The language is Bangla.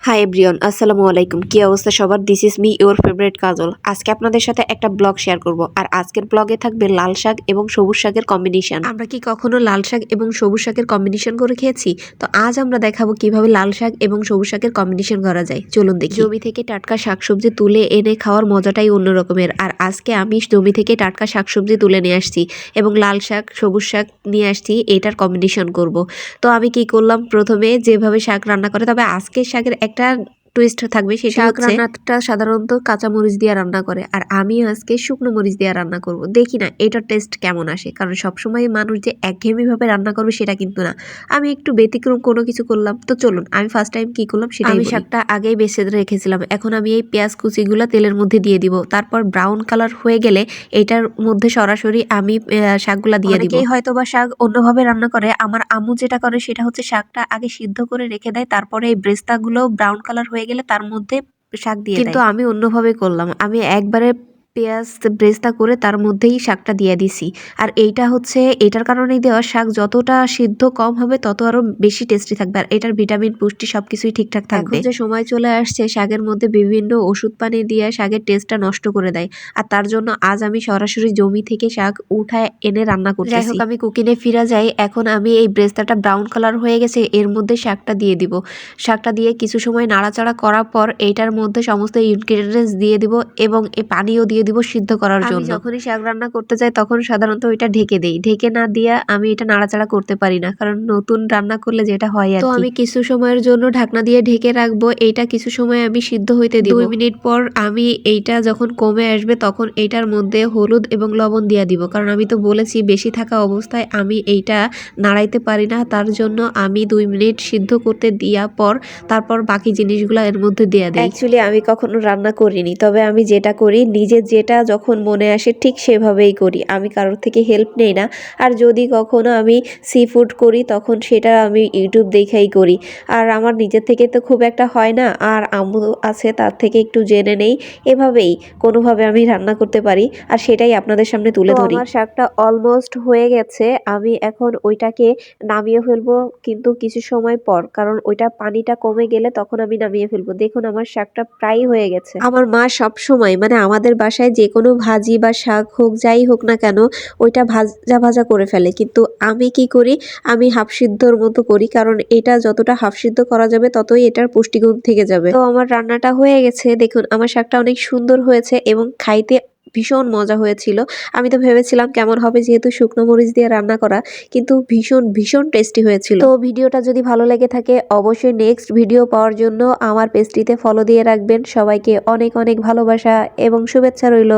হাই এভরিওয়ান, আসসালামু আলাইকুম। কি অবস্থা সবার? This is me your favourite Kajol. আজকে আপনাদের সাথে একটা ব্লগ শেয়ার করব। আর আজকের ব্লগে থাকবে লাল শাক এবং সবুজ শাকের কম্বিনেশন। আমরা কি কখনো লাল শাক এবং সবুজ শাকের কম্বিনেশন করে খেয়েছি? তো আজ আমরা দেখাবো কিভাবে লাল শাক এবং সবুজ শাকের কম্বিনেশন করা যায়। চলুন দেখি। জমি থেকে টাটকা শাকসবজি তুলে এনে খাওয়ার মজাটাই অন্য রকমের। আর আজকে আমি জমি থেকে টাটকা শাকসবজি তুলে নিয়ে আসছি এবং লাল শাক সবুজ শাক নিয়ে আসছি, এটার কম্বিনেশন করব। তো আমি কি করলাম, প্রথমে যেভাবে শাক রান্না করে, তবে আজকের শাকের একটা টুইস্ট থাকবে, সেটা শাক রান্নাটা সাধারণত কাঁচা মরিচ দিয়ে রান্না করে, আর আমি আজকে শুকনো মরিচ দিয়ে রান্না করব। দেখি না এটার টেস্ট কেমন আসে, কারণ সবসময় মানুষ যে একঘেয়েমি ভাবে রান্না করবে সেটা কিন্তু না। আমি একটু ব্যতিক্রম কোনো কিছু করলাম। তো চলুন আমি ফার্স্ট টাইম কি করলাম সেটা আমি শাকটা আগেই বেছে রেখেছিলাম। এখন আমি এই পেঁয়াজ কুচিগুলো তেলের মধ্যে দিয়ে দিব। তারপর ব্রাউন কালার হয়ে গেলে এটার মধ্যে সরাসরি আমি শাকগুলা দিয়ে দিব। অনেকেই হয়তো বা শাক অন্যভাবে রান্না করে, আমার আম্মু যেটা করে সেটা হচ্ছে শাকটা আগে সিদ্ধ করে রেখে দেয়, তারপরে এই ব্রেস্তাগুলো ব্রাউন কালার হয়ে গেলে তার মধ্যে শাক দিয়ে দেয়। কিন্তু আমি অন্যভাবে করলাম, আমি একবারে পেঁয়াজ ব্রেস্তা করে তার মধ্যেই শাকটা দিয়ে দিছি। আর এইটা হচ্ছে এটার কারণেই দেওয়া, শাক যতটা সিদ্ধ কম হবে তত আরো বেশি টেস্টি থাকবে, আর এটার ভিটামিন পুষ্টি সবকিছুই ঠিকঠাক থাকবে। এখন যে সময় চলে আসছে, শাকের মধ্যে বিভিন্ন ওষুধ পানি দিয়ে শাকের টেস্টটা নষ্ট করে দেয়, আর তার জন্য আজ আমি সরাসরি জমি থেকে শাক উঠায় এনে রান্না করতেছি। যাই হোক, আমি কুকিংয়ে ফিরে যাই। এখন আমি এই ব্রেস্তাটা ব্রাউন কালার হয়ে গেছে, এর মধ্যে শাকটা দিয়ে দিব। শাকটা দিয়ে কিছু সময় নাড়াচাড়া করার পর এইটার মধ্যে সমস্ত ইনগ্রেডিয়েন্টস দিয়ে দিব এবং এই পানিও দিয়ে দিব সিদ্ধ করার জন্য। যখনই শাক রান্না করতে যাই তখন সাধারণত ওইটা ঢেকে দেই। ঢেকে না দিয়ে আমি এটা নাড়াচাড়া করতে পারি না, কারণ নতুন রান্না করলে যেটা হয় আর কি। তো আমি কিছু সময়ের জন্য ঢাকনা দিয়ে ঢেকে রাখবো। এইটা কিছু সময় আমি সিদ্ধ হইতে দিব। 2 মিনিট পর আমি এইটা যখন কমে আসবে তখন এইটার মধ্যে হলুদ এবং লবণ দিয়ে দিব, কারণ আমি তো বলেছি বেশি থাকা অবস্থায় আমি এইটা নাড়াইতে পারি না, তার জন্য আমি 2 মিনিট সিদ্ধ করতে দেওয়ার পর তারপর বাকি জিনিসগুলো এর মধ্যে দিয়ে দেই। অ্যাকচুয়ালি আমি কখনো রান্না করিনি, তবে আমি যেটা করি, নিজে যেটা যখন মনে আসে ঠিক সেভাবেই করি। আমি কারোর থেকে হেল্প নেই না। আর যদি কখনো আমি সি ফুড করি তখন সেটা আমি ইউটিউব দেখেই করি। আর আমার নিজের থেকে তো খুব একটা হয় না, আর আম্মু আছে তার থেকে একটু জেনে নেই। এভাবেই কোনোভাবে আমি রান্না করতে পারি, আর সেটাই আপনাদের সামনে তুলে ধরি। আমার শাকটা অলমোস্ট হয়ে গেছে, আমি এখন ওইটাকে নামিয়ে ফেলবো, কিন্তু কিছু সময় পর, কারণ ওইটা পানিটা কমে গেলে তখন আমি নামিয়ে ফেলবো। দেখুন আমার শাকটা প্রায় হয়ে গেছে। আমার মা সব সময়, মানে আমাদের বাসায় যে কোনো ভাজি বা শাক হোক যাই হোক না কেন, ওইটা ভাজা ভাজা করে ফেলে, কিন্তু আমি কি করি, আমি হাফ সিদ্ধর মতো করি, কারণ এটা যতটা হাফ সিদ্ধ করা যাবে ততই এটার পুষ্টিগুণ থেকে যাবে। তো আমার রান্নাটা হয়ে গেছে, দেখুন আমার শাকটা অনেক সুন্দর হয়েছে এবং খাইতে ভীষণ মজা হয়েছিল। আমি তো ভেবেছিলাম কেমন হবে, যেহেতু শুকনো মরিচ দিয়ে রান্না করা, কিন্তু ভীষণ ভীষণ টেস্টি হয়েছিল। তো ভিডিওটা যদি ভালো লেগে থাকে অবশ্যই নেক্সট ভিডিও পাওয়ার জন্য আমার পেজটিতে ফলো দিয়ে রাখবেন। সবাইকে অনেক অনেক ভালোবাসা এবং শুভেচ্ছা রইল।